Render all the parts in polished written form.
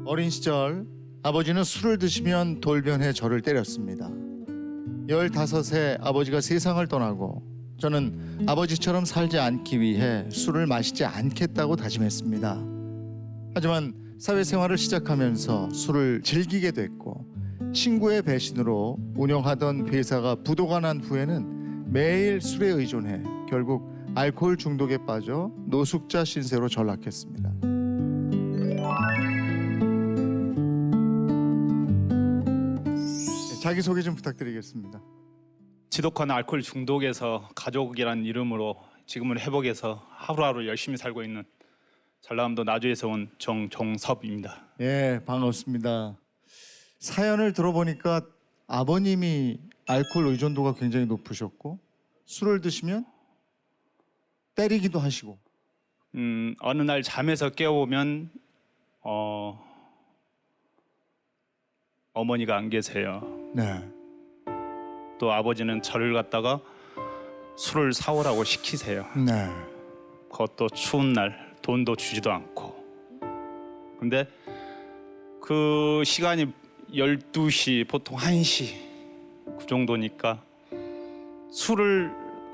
어린 시절 아버지는 술을 드시면 돌변해 저를 때렸습니다. 15세 아버지가 세상을 떠나고 저는 아버지처럼 살지 않기 위해 술을 마시지 않겠다고 다짐했습니다. 하지만 사회생활을 시작하면서 술을 즐기게 됐고 친구의 배신으로 운영하던 회사가 부도가 난 후에는 매일 술에 의존해 결국 알코올 중독에 빠져 노숙자 신세로 전락했습니다. 자기소개 좀 부탁드리겠습니다. 지독한 알코올 중독에서 가족이란 이름으로 지금은 회복해서 하루하루 열심히 살고 있는 전라남도 나주에서 온 정종섭입니다. 예, 반갑습니다. 사연을 들어보니까 아버님이 알코올 의존도가 굉장히 높으셨고 술을 드시면 때리기도 하시고. 어느 날 잠에서 깨어보면 어머니가 안 계세요. 네. 또 아버지는 저를 갖다가 술을 사오라고 시키세요. 네. 그것도 추운 날 돈도 주지도 않고. 근데 그 시간이 12시 보통 1시 그 정도니까 술을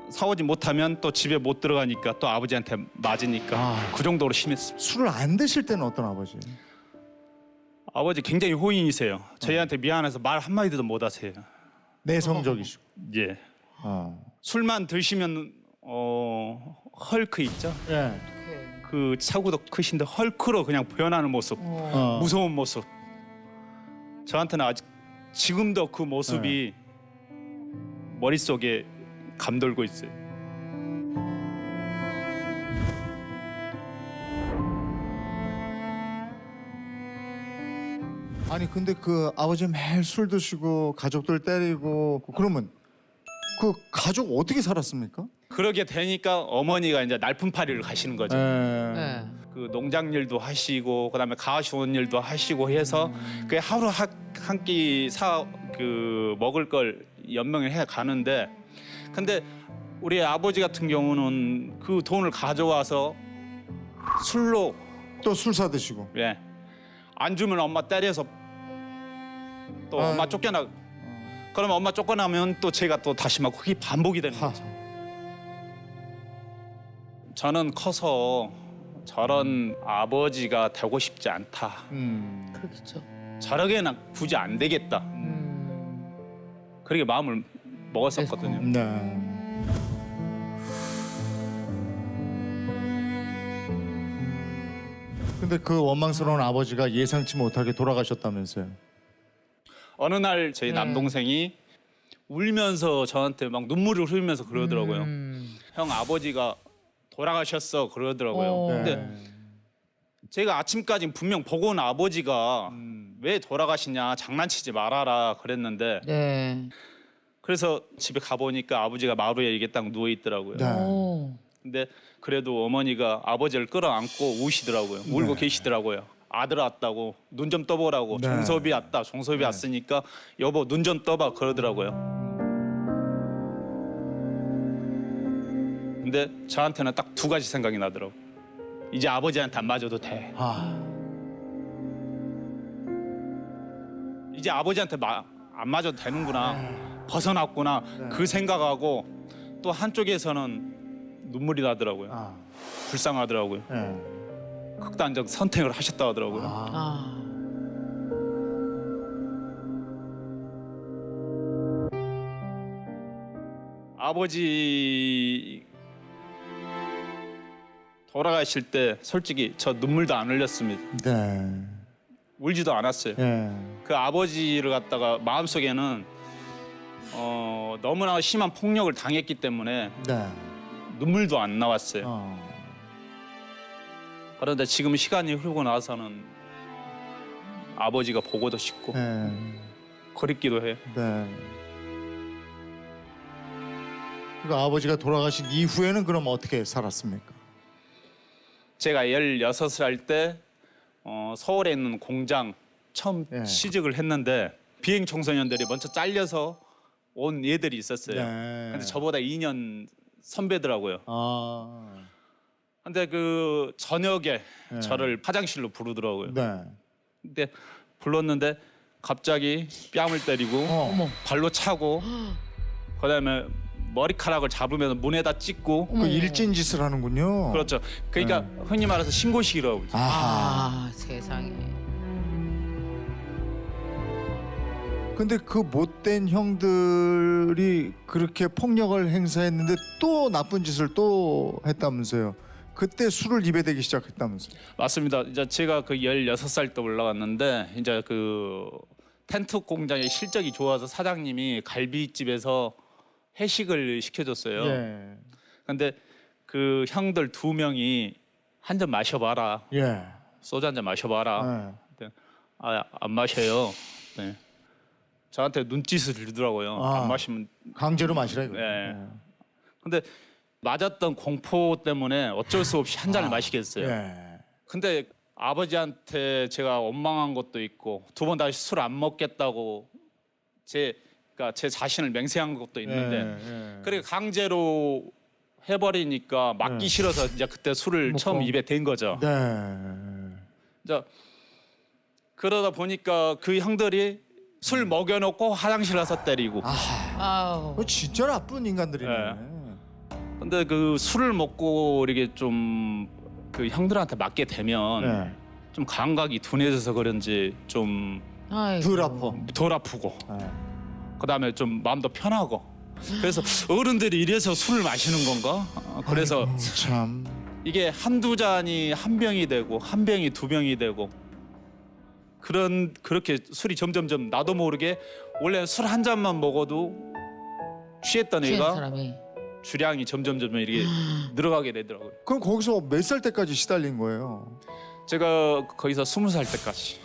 사오지 못하면 또 집에 못 들어가니까 또 아버지한테 맞으니까 그 정도로 심했습니다. 술을 안 드실 때는 어떤 아버지? 아버지 굉장히 호인이세요. 저희한테 미안해서 말 한마디도 못 하세요. 내성적이시고. 예. 술만 드시면 헐크 있죠? 예. 그 차구도 크신데 헐크로 그냥 변하는 모습, 무서운 모습. 저한테는 아직 지금도 그 모습이 머릿속에 감돌고 있어요. 아니 근데 그 아버지 매일 술 드시고 가족들 때리고 그러면 그 가족 어떻게 살았습니까? 그러게 되니까 어머니가 이제 날품팔이를 가시는 거죠. 예. 그 농장 일도 하시고 그다음에 가시원 일도 하시고 해서 그 하루 한 끼 먹을 걸 연명을 해 가는데 근데 우리 아버지 같은 경우는 그 돈을 가져와서 술로 또 술 사 드시고. 예. 안 주면 엄마 때려서 또 엄마 쫓겨나. 그러면 엄마 쫓겨나면 또 제가 또 다시 막 그게 반복이 되는 거죠. 저는 커서 저런 아버지가 되고 싶지 않다. 그렇겠죠. 저러게는 굳이 안 되겠다. 그렇게 마음을 먹었었거든요. 네. 근데 그 원망스러운 아버지가 예상치 못하게 돌아가셨다면서요? 어느 날 저희 남동생이 울면서 저한테 막 눈물을 흘리면서 그러더라고요. 형 아버지가 돌아가셨어 그러더라고요. 근데 제가 아침까지 분명 보고 온 아버지가 왜 돌아가시냐 장난치지 말아라 그랬는데 네. 그래서 집에 가보니까 아버지가 마루에 이게 딱 누워 있더라고요. 네. 근데 그래도 어머니가 아버지를 끌어안고 우시더라고요. 울고 계시더라고요. 아들 왔다고 눈 좀 떠보라고. 네. 종섭이 왔다. 종섭이 왔으니까 여보 눈 좀 떠봐 그러더라고요. 근데 저한테는 딱 두 가지 생각이 나더라고. 이제 아버지한테 안 맞아도 돼. 이제 아버지한테 안 맞아도 되는구나. 벗어났구나. 그 생각하고 또 한쪽에서는 눈물이 나더라고요. 불쌍하더라고요. 극단적 선택을 하셨다 하더라고요. 아버지 돌아가실 때 솔직히 저 눈물도 안 흘렸습니다. 네. 울지도 않았어요. 그 아버지를 갖다가 마음속에는 너무나 심한 폭력을 당했기 때문에 네. 눈물도 안 나왔어요. 그런데 지금 시간이 흐르고 나서는 아버지가 보고도 싶고 그립기도 해요. 네. 그 아버지가 돌아가신 이후에는 그럼 어떻게 살았습니까? 제가 16살 때 서울에 있는 공장 처음 취직을 했는데 비행 청소년들이 먼저 잘려서 온 애들이 있었어요. 근데 저보다 2년 선배더라고요. 근데 그 저녁에 저를 화장실로 부르더라고요. 네. 근데 불렀는데 갑자기 뺨을 때리고 어머. 발로 차고 그다음에 머리카락을 잡으면 문에다 찍고 그 일진 짓을 하는군요. 그렇죠. 그러니까 흔히 말해서 신고식이라고 그러죠. 아하. 아, 세상에. 근데 그 못된 형들이 그렇게 폭력을 행사했는데 또 나쁜 짓을 또 했다면서요. 그때 술을 입에 대기 시작했다면서요. 맞습니다. 이제 제가 그 16살 때 올라갔는데 이제 그 텐트 공장의 실적이 좋아서 사장님이 갈비집에서 회식을 시켜줬어요. 예. 근데 그 형들 2명이 한 잔 마셔봐라. 예. 소주 한 잔 마셔봐라. 예. 아, 안 마셔요. 네. 저한테 눈짓을 주더라고요. 아. 안 마시면. 강제로 마시라 이거. 네. 근데 맞았던 공포 때문에 어쩔 수 없이 한 잔을 마시겠어요. 예. 근데 아버지한테 제가 원망한 것도 있고 2번 다시 술 안 먹겠다고 그러니까 제 자신을 맹세한 것도 있는데 예. 그래 강제로 해버리니까 맞기 싫어서 이제 그때 술을 먹고. 처음 입에 댄 거죠. 네. 이제 그러다 보니까 그 형들이 술 먹여놓고 화장실 가서 때리고. 아우. 그 진짜 나쁜 인간들이네. 근데 그 술을 먹고 이렇게 좀 그 형들한테 맞게 되면 네. 좀 감각이 둔해져서 그런지 좀 덜 덜 아파. 아프고 네. 그다음에 좀 마음도 편하고 그래서 어른들이 이래서 술을 마시는 건가? 그래서 아이고, 참. 이게 한두 잔이 한 병이 되고 한 병이 2병이 되고 그렇게 술이 점점점 나도 모르게 원래 술 한 잔만 먹어도 취했던 취한 애가 사람이. 주량이 점점점 이렇게 늘어가게 되더라고요. 그럼 거기서 몇 살 때까지 시달린 거예요? 제가 거기서 20살 때까지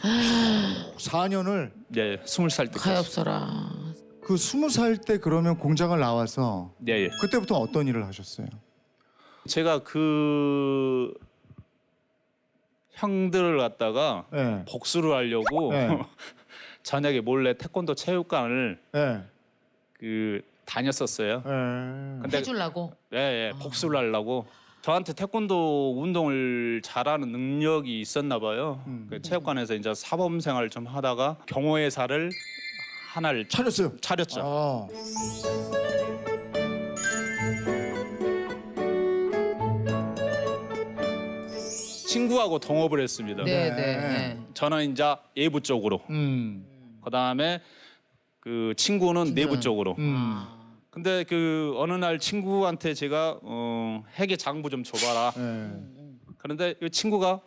4년을. 예, 20살 때까지 가엾어라. 그 20살 때 그러면 공장을 나와서 예, 예. 그때부터 어떤 일을 하셨어요? 제가 그 형들을 갖다가 예. 복수를 하려고 네. 저녁에 몰래 태권도 체육관을 예. 그 다녔었어요. 예. 근데 해주려고. 예, 예, 복수를 하려고 저한테 태권도 운동을 잘하는 능력이 있었나 봐요. 그 체육관에서 이제 사범 생활을 좀 하다가 경호회사를 하나를 차렸어요. 차렸죠. 아. 친구하고 동업을 했습니다. 네, 네. 네. 네. 저는 이제 예부 쪽으로, 음. 그다음에 그 친구는 내부 쪽으로. 근데 그 어느 날 친구한테 제가 회계 장부 좀 줘봐라. 예. 그런데 이 친구가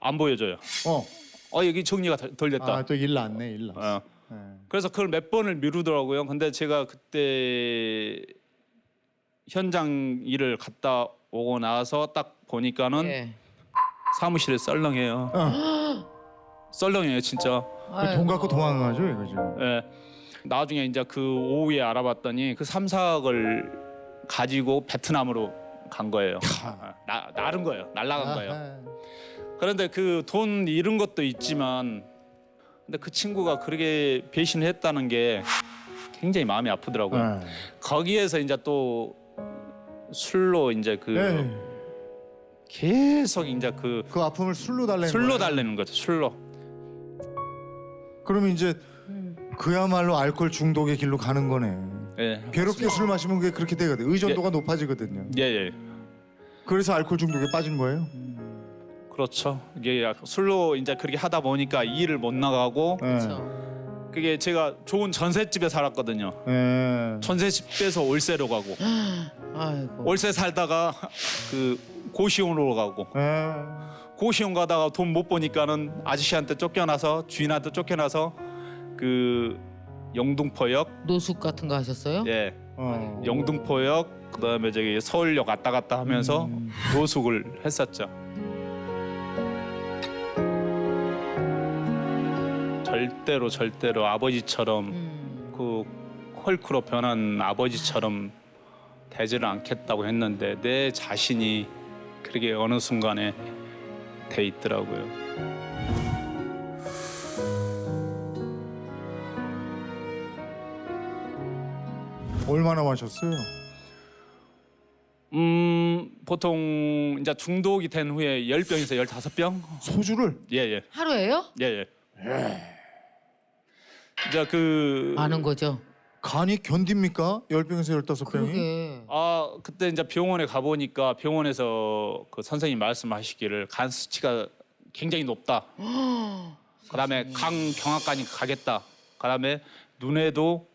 안 보여줘요. 여기 정리가 덜 됐다. 아, 또 일 났네, 일 났어. 어. 예. 그래서 그걸 몇 번을 미루더라고요. 근데 제가 그때 현장 일을 갔다 오고 나서 딱 보니까는 예. 사무실에 썰렁해요. 썰렁해요, 진짜. 돈 갖고 도망가죠, 이거 지금. 예. 나중에 이제 그 오후에 알아봤더니 그 삼삭을 가지고 베트남으로 간 거예요. 나른 거예요. 날라간 거예요. 아하. 그런데 그 돈 잃은 것도 있지만 근데 그 친구가 그렇게 배신을 했다는 게 굉장히 마음이 아프더라고요. 예. 거기에서 이제 또 술로 이제 그 예. 계속 이제 그 그 아픔을 술로 달래는 술로 거예요? 달래는 거죠. 술로. 그러면 이제 그야말로 알코올 중독의 길로 가는 거네. 예. 괴롭게 술 마시면 그게 그렇게 되거든. 의존도가 높아지거든요. 예, 예. 그래서 알코올 중독에 빠진 거예요? 그렇죠. 이게 술로 이제 그렇게 하다 보니까 일을 못 나가고 예. 그렇죠. 그게 제가 좋은 전셋집에 살았거든요. 예. 전셋집에서 월세로 가고 아이고. 월세 살다가 그 고시원으로 가고 예. 고시원 가다가 돈 못 버니까는 아저씨한테 쫓겨나서 주인한테 쫓겨나서 그 영등포역 노숙 같은 거 하셨어요? 예 어. 영등포역 그다음에 저기 서울역 왔다 갔다 하면서 노숙을 했었죠. 절대로 아버지처럼 그 헐크로 변한 아버지처럼 되지를 않겠다고 했는데 내 자신이 그렇게 어느 순간에 돼 있더라고요. 얼마나 마셨어요? 보통 이제 중독이 된 후에 10병에서 15병? 소주를? 예. 하루에요? 예. 이제 그 많은 거죠. 간이 견딥니까? 10병에서 15병이? 그러게. 그때 이제 병원에 가 보니까 병원에서 그 선생님 말씀하시기를 간 수치가 굉장히 높다. 그다음에 경악관이 가겠다. 그다음에 눈에도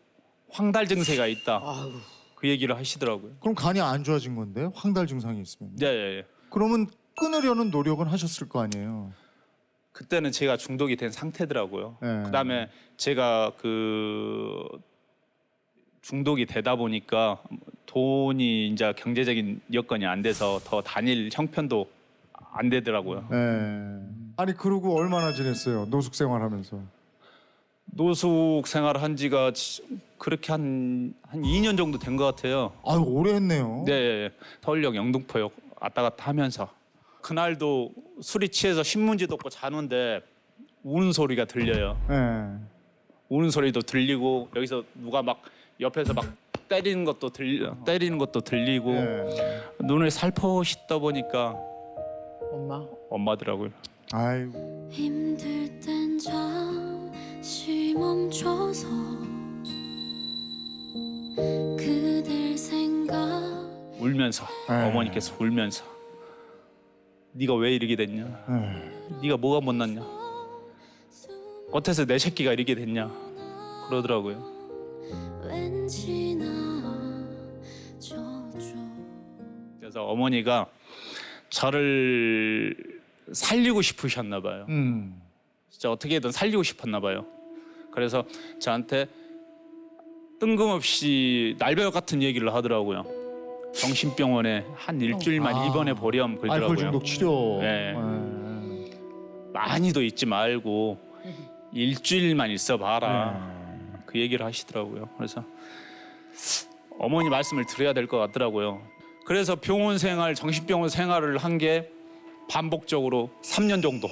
황달 증세가 있다. 아유. 그 얘기를 하시더라고요. 그럼 간이 안 좋아진 건데 황달 증상이 있으면. 예, 예, 예. 그러면 끊으려는 노력은 하셨을 거 아니에요. 그때는 제가 중독이 된 상태더라고요. 예. 그다음에 제가 그 중독이 되다 보니까 돈이 이제 경제적인 여건이 안 돼서 더 다닐 형편도 안 되더라고요. 예. 아니 그러고 얼마나 지냈어요? 노숙 생활하면서. 노숙 생활한 지가 그렇게 한 2년 정도 된 것 같아요. 아유 오래 했네요. 네, 예, 예. 서울역 영등포역 왔다 갔다 하면서 그날도 술이 취해서 신문지도 없고 자는데 우는 소리가 들려요. 예. 우는 소리도 들리고 여기서 누가 막 옆에서 막 때리는 것도 들리고 예. 눈을 살포시 떠보니까 엄마. 엄마더라고요. 아이고. 힘들 땐 잠시 멈춰서 그댈 생각 울면서 어머니께서 울면서 네가 왜 이렇게 됐냐? 예. 네가 뭐가 못났냐? 어째서 내 새끼가 이렇게 됐냐? 그러더라고요. 왠지 나져줘 그래서 어머니가 저를 살리고 싶으셨나 봐요. 진짜 어떻게든 살리고 싶었나 봐요. 그래서 저한테 뜬금없이 날벼락 같은 얘기를 하더라고요. 정신병원에 한 일주일만 입원해 보렴 알코올 그러더라고요. 중독 치료. 네. 예. 많이도 있지 말고 일주일만 있어 봐라. 예. 그 얘기를 하시더라고요. 그래서 어머니 말씀을 드려야 될 것 같더라고요. 그래서 병원 생활, 정신병원 생활을 한 게 반복적으로 3년 정도.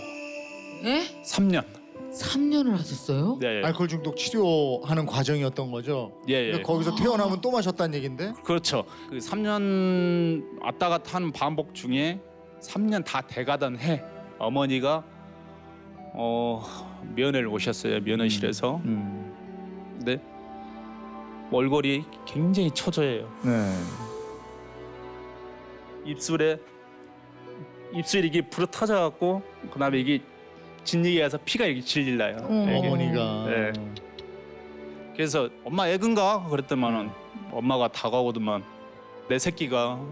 예? 3년. 3년을 하셨어요? 네. 알코올 중독 치료하는 과정이었던 거죠. 예, 예. 근데 거기서 태어나면 또 마셨다는 얘긴데. 그렇죠. 그 3년 왔다 갔다 하는 반복 중에 3년 다 돼가던 해 어머니가 면회를 오셨어요. 면회실에서. 근데 몰골이 굉장히 초조해요. 네. 입술이 이게 불어 터져갖고 그다음에 이게 진리에서 피가 이렇게 질릴나요. 이게. 어머니가. 네. 그래서 엄마 애근가 그랬더만은 엄마가 다가오더만 내 새끼가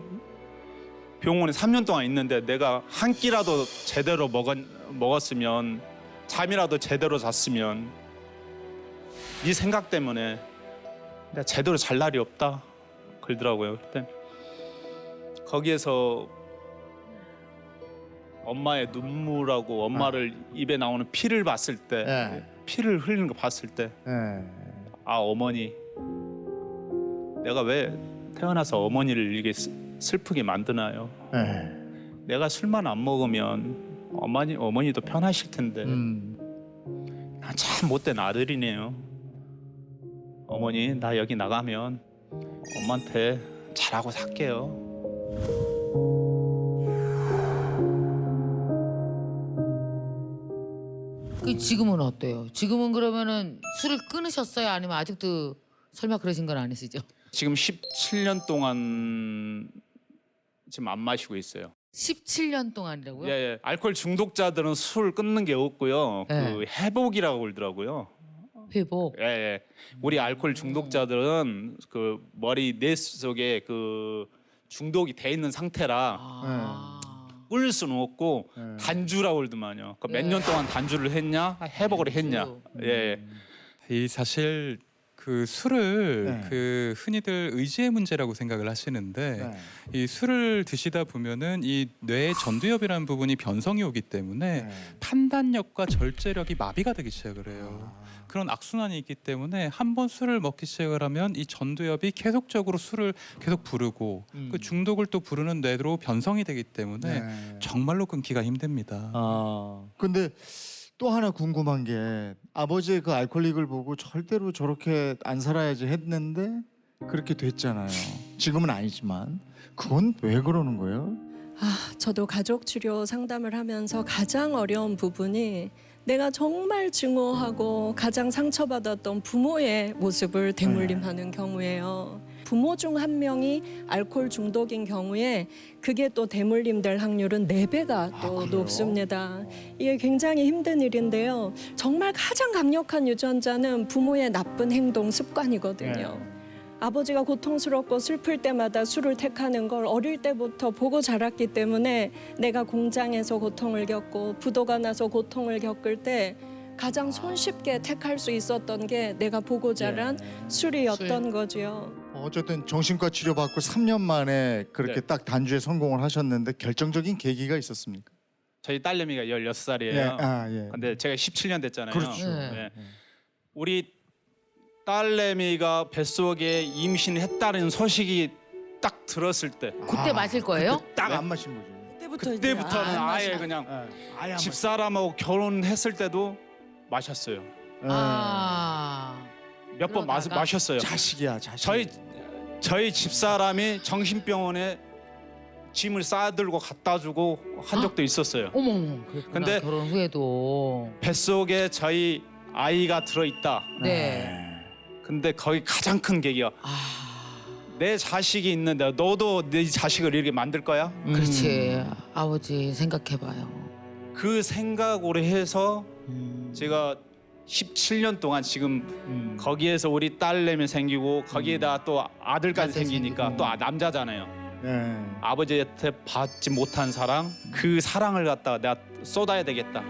병원에 3년 동안 있는데 내가 한 끼라도 제대로 먹었으면 잠이라도 제대로 잤으면 네 생각 때문에 내가 제대로 잘 날이 없다 그러더라고요. 그때 거기에서 엄마의 눈물하고 엄마를 입에 나오는 피를 봤을 때 예. 피를 흘리는 거 봤을 때 예. 아 어머니 내가 왜 태어나서 어머니를 이렇게 슬프게 만드나요? 예. 내가 술만 안 먹으면 어머니도 편하실 텐데 난 참 못된 아들이네요. 어머니 나 여기 나가면 엄마한테 잘하고 살게요. 그 지금은 어때요? 지금은 그러면은 술을 끊으셨어요? 아니면 아직도 설마 그러신 건 아니시죠? 지금 17년 동안 지금 안 마시고 있어요. 17년 동안이라고요? 예, 예. 알코올 중독자들은 술 끊는 게 없고요. 네. 그 회복이라고 그러더라고요. 회복. 예, 예. 우리 알코올 중독자들은 그 머리 뇌 속에 그 중독이 돼 있는 상태라 아. 끊을 수는 없고 네. 단주라고 그러더만요. 그 몇 네. 년 동안 단주를 했냐, 회복을 했냐. 단주. 예. 이 사실 그 술을 네. 그 흔히들 의지의 문제라고 생각을 하시는데 네. 이 술을 드시다 보면은 이 뇌의 전두엽이라는 부분이 변성이 오기 때문에 네. 판단력과 절제력이 마비가 되기 시작을 해요. 아. 그런 악순환이 있기 때문에 한 번 술을 먹기 시작을 하면 이 전두엽이 계속적으로 술을 계속 부르고 그 중독을 또 부르는 뇌로 변성이 되기 때문에 네. 정말로 끊기가 힘듭니다. 아. 근데 또 하나 궁금한 게 아버지의 그 알코올릭을 보고 절대로 저렇게 안 살아야지 했는데 그렇게 됐잖아요. 지금은 아니지만 그건 왜 그러는 거예요? 저도 가족 치료 상담을 하면서 가장 어려운 부분이 내가 정말 증오하고 가장 상처받았던 부모의 모습을 대물림하는 경우예요. 부모 중 한 명이 알코올 중독인 경우에 그게 또 대물림될 확률은 4배가 또 그래요? 높습니다. 이게 굉장히 힘든 일인데요. 정말 가장 강력한 유전자는 부모의 나쁜 행동 습관이거든요. 아버지가 고통스럽고 슬플 때마다 술을 택하는 걸 어릴 때부터 보고 자랐기 때문에 내가 공장에서 고통을 겪고 부도가 나서 고통을 겪을 때 가장 손쉽게 택할 수 있었던 게 내가 보고 자란 술이었던 거지요. 어쨌든 정신과 치료 받고 3년 만에 그렇게 네. 딱 단주에 성공을 하셨는데 결정적인 계기가 있었습니까? 저희 딸내미가 16살이에요. 예. 근데 제가 17년 됐잖아요. 그렇죠. 네. 우리 딸내미가 뱃속에 임신했다는 소식이 딱 들었을 때 그때 마실 거예요? 딱 안 마신 거죠. 그때부터는 안 아예 마셔. 그냥 아예 안 집사람하고 결혼했을 때도 마셨어요. 아. 몇 번 그러다가? 마셨어요. 자식이야, 자식. 저희 집사람이 정신병원에 짐을 싸들고 갖다 주고 한 적도 있었어요. 어머, 그랬구나. 근데- 결혼 후에도. 뱃속에 저희 아이가 들어 있다. 네. 근데 거기 가장 큰 계기야. 아. 내 자식이 있는데 너도 네 자식을 이렇게 만들 거야? 그렇지. 아버지 생각해봐요. 그 생각으로 해서 음. 제가 17년 동안 지금 거기에서 우리 딸내미 생기고 거기에다 또 아들까지 아들 생기니까 생기고. 또 남자잖아요. 네. 아버지한테 받지 못한 사랑, 그 사랑을 갖다가 내가 쏟아야 되겠다.